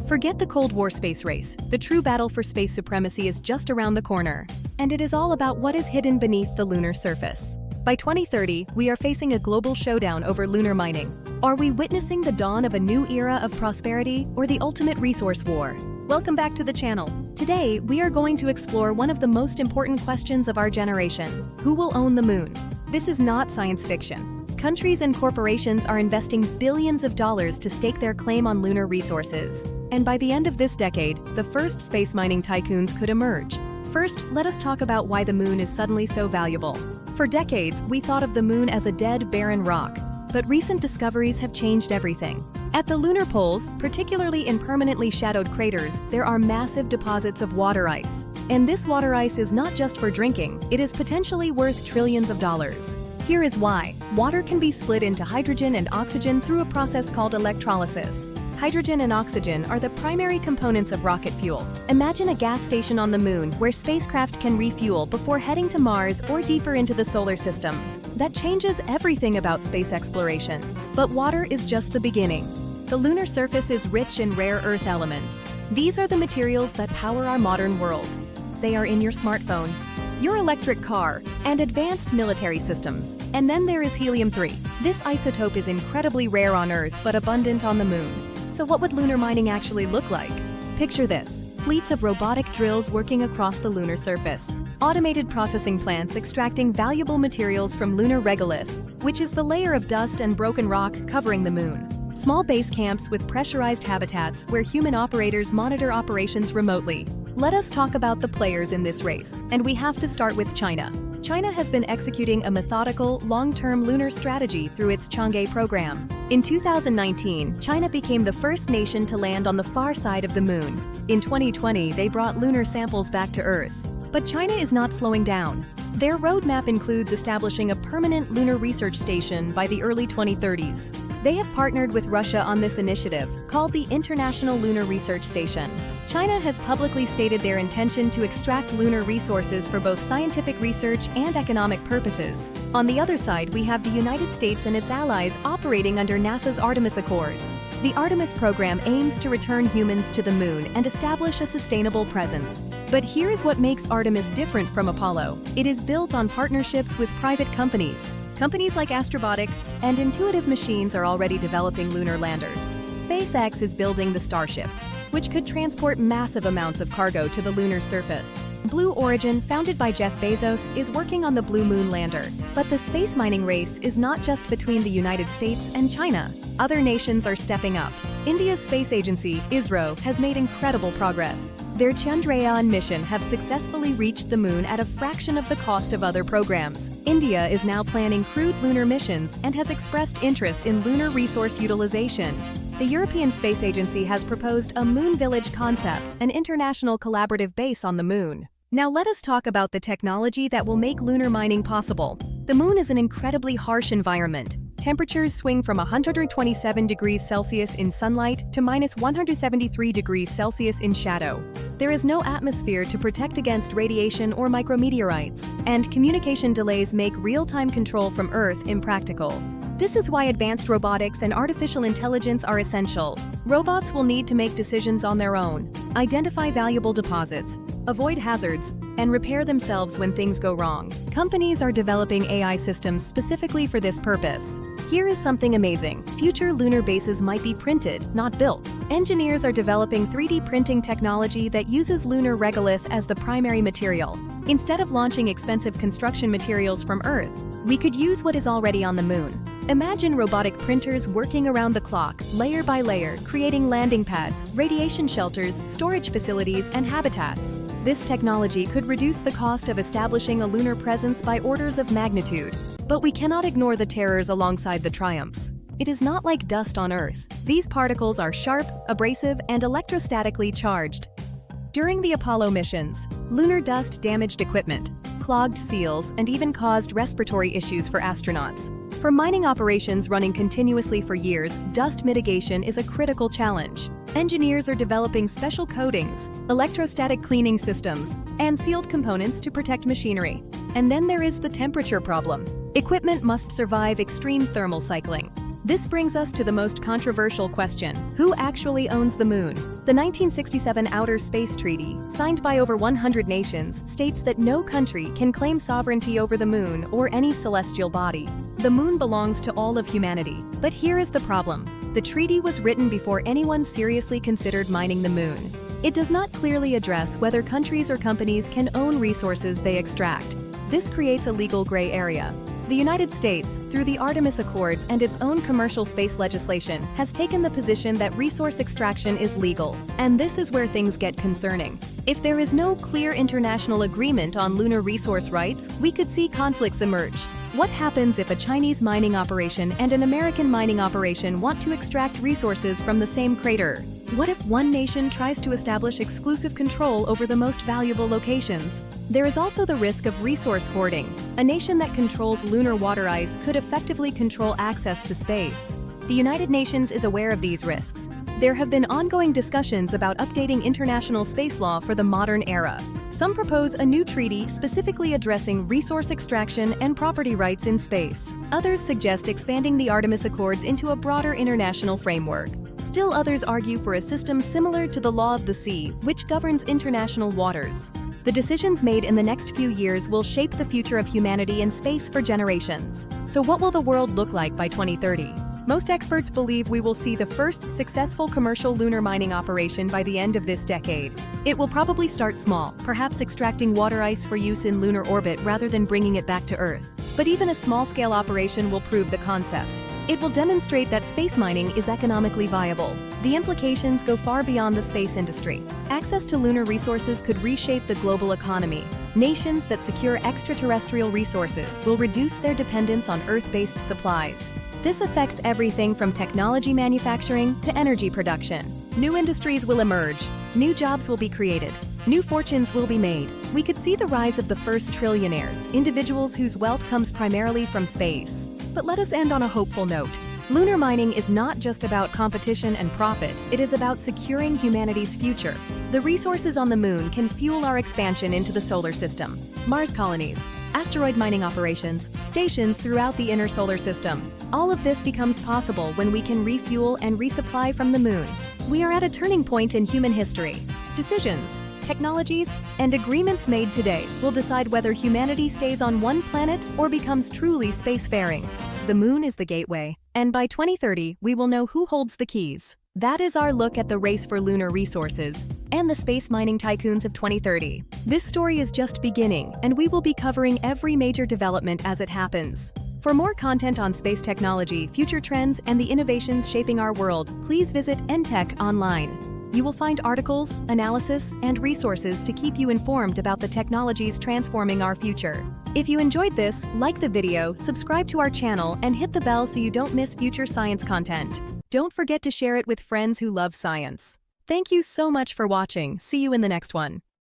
Forget the Cold War space race. The true battle for space supremacy is just around the corner. And it is all about what is hidden beneath the lunar surface. By 2030, we are facing a global showdown over lunar mining. Are we witnessing the dawn of a new era of prosperity or the ultimate resource war? Welcome back to the channel. Today, we are going to explore one of the most important questions of our generation. Who will own the moon? This is not science fiction. Countries and corporations are investing billions of dollars to stake their claim on lunar resources. And by the end of this decade, the first space mining tycoons could emerge. First, let us talk about why the moon is suddenly so valuable. For decades, we thought of the moon as a dead, barren rock. But recent discoveries have changed everything. At the lunar poles, particularly in permanently shadowed craters, there are massive deposits of water ice. And this water ice is not just for drinking, it is potentially worth trillions of dollars. Here is why. Water can be split into hydrogen and oxygen through a process called electrolysis. Hydrogen and oxygen are the primary components of rocket fuel. Imagine a gas station on the moon where spacecraft can refuel before heading to Mars or deeper into the solar system. That changes everything about space exploration. But water is just the beginning. The lunar surface is rich in rare earth elements. These are the materials that power our modern world. They are in your smartphone, your electric car, and advanced military systems. And then there is helium-3. This isotope is incredibly rare on Earth but abundant on the moon. So what would lunar mining actually look like? Picture this. Fleets of robotic drills working across the lunar surface. Automated processing plants extracting valuable materials from lunar regolith, which is the layer of dust and broken rock covering the moon. Small base camps with pressurized habitats where human operators monitor operations remotely. Let us talk about the players in this race, and we have to start with China. China has been executing a methodical, long-term lunar strategy through its 𝐂𝐿E program. In 2019, China became the first nation to land on the far side of the moon. In 2020, they brought lunar samples back to Earth. But China is not slowing down. Their roadmap includes establishing a permanent lunar research station by the early 2030s. They have partnered with Russia on this initiative, called the International Lunar Research Station. China has publicly stated their intention to extract lunar resources for both scientific research and economic purposes. On the other side, we have the United States and its allies operating under NASA's Artemis Accords. The Artemis program aims to return humans to the moon and establish a sustainable presence. But here's what makes Artemis different from Apollo. It is built on partnerships with private companies. Companies like Astrobotic and Intuitive Machines are already developing lunar landers. SpaceX is building the Starship, which could transport massive amounts of cargo to the lunar surface. Blue Origin, founded by Jeff Bezos, is working on the Blue Moon lander. But the space mining race is not just between the United States and China. Other nations are stepping up. India's space agency, ISRO, has made incredible progress. Their Chandrayaan mission have successfully reached the moon at a fraction of the cost of other programs. India is now planning crewed lunar missions and has expressed interest in lunar resource utilization. The European Space Agency has proposed a Moon Village concept, an international collaborative base on the moon. Now let us talk about the technology that will make lunar mining possible. The moon is an incredibly harsh environment. Temperatures swing from 127 degrees Celsius in sunlight to minus 173 degrees Celsius in shadow. There is no atmosphere to protect against radiation or micrometeorites, and communication delays make real-time control from Earth impractical. This is why advanced robotics and artificial intelligence are essential. Robots will need to make decisions on their own, identify valuable deposits, avoid hazards, and repair themselves when things go wrong. Companies are developing AI systems specifically for this purpose. Here is something amazing. Future lunar bases might be printed, not built. Engineers are developing 3D printing technology that uses lunar regolith as the primary material. Instead of launching expensive construction materials from Earth, we could use what is already on the moon. Imagine robotic printers working around the clock, layer by layer, creating landing pads, radiation shelters, storage facilities, and habitats. This technology could reduce the cost of establishing a lunar presence by orders of magnitude. But we cannot ignore the terrors alongside the triumphs. It is not like dust on Earth. These particles are sharp, abrasive, and electrostatically charged. During the Apollo missions, lunar dust damaged equipment, clogged seals, and even caused respiratory issues for astronauts. For mining operations running continuously for years, dust mitigation is a critical challenge. Engineers are developing special coatings, electrostatic cleaning systems, and sealed components to protect machinery. And then there is the temperature problem. Equipment must survive extreme thermal cycling. This brings us to the most controversial question: who actually owns the moon? The 1967 Outer Space Treaty, signed by over 100 nations, states that no country can claim sovereignty over the moon or any celestial body. The moon belongs to all of humanity. But here is the problem. The treaty was written before anyone seriously considered mining the moon. It does not clearly address whether countries or companies can own resources they extract. This creates a legal gray area. The United States, through the Artemis Accords and its own commercial space legislation, has taken the position that resource extraction is legal. And this is where things get concerning. If there is no clear international agreement on lunar resource rights, we could see conflicts emerge. What happens if a Chinese mining operation and an American mining operation want to extract resources from the same crater? What if one nation tries to establish exclusive control over the most valuable locations? There is also the risk of resource hoarding. A nation that controls lunar water ice could effectively control access to space. The United Nations is aware of these risks. There have been ongoing discussions about updating international space law for the modern era. Some propose a new treaty specifically addressing resource extraction and property rights in space. Others suggest expanding the Artemis Accords into a broader international framework. Still others argue for a system similar to the law of the sea, which governs international waters. The decisions made in the next few years will shape the future of humanity in space for generations. So what will the world look like by 2030? Most experts believe we will see the first successful commercial lunar mining operation by the end of this decade. It will probably start small, perhaps extracting water ice for use in lunar orbit rather than bringing it back to Earth. But even a small-scale operation will prove the concept. It will demonstrate that space mining is economically viable. The implications go far beyond the space industry. Access to lunar resources could reshape the global economy. Nations that secure extraterrestrial resources will reduce their dependence on Earth-based supplies. This affects everything from technology manufacturing to energy production. New industries will emerge. New jobs will be created. New fortunes will be made. We could see the rise of the first trillionaires, individuals whose wealth comes primarily from space. But let us end on a hopeful note. Lunar mining is not just about competition and profit, it is about securing humanity's future. The resources on the moon can fuel our expansion into the solar system. Mars colonies, asteroid mining operations, stations throughout the inner solar system. All of this becomes possible when we can refuel and resupply from the moon. We are at a turning point in human history. Decisions, technologies, and agreements made today will decide whether humanity stays on one planet or becomes truly spacefaring. The moon is the gateway, and by 2030, we will know who holds the keys. That is our look at the race for lunar resources and the space mining tycoons of 2030. This story is just beginning, and we will be covering every major development as it happens. For more content on space technology, future trends, and the innovations shaping our world, please visit ENTECH online. You will find articles, analysis, and resources to keep you informed about the technologies transforming our future. If you enjoyed this, like the video, subscribe to our channel, and hit the bell so you don't miss future science content. Don't forget to share it with friends who love science. Thank you so much for watching. See you in the next one.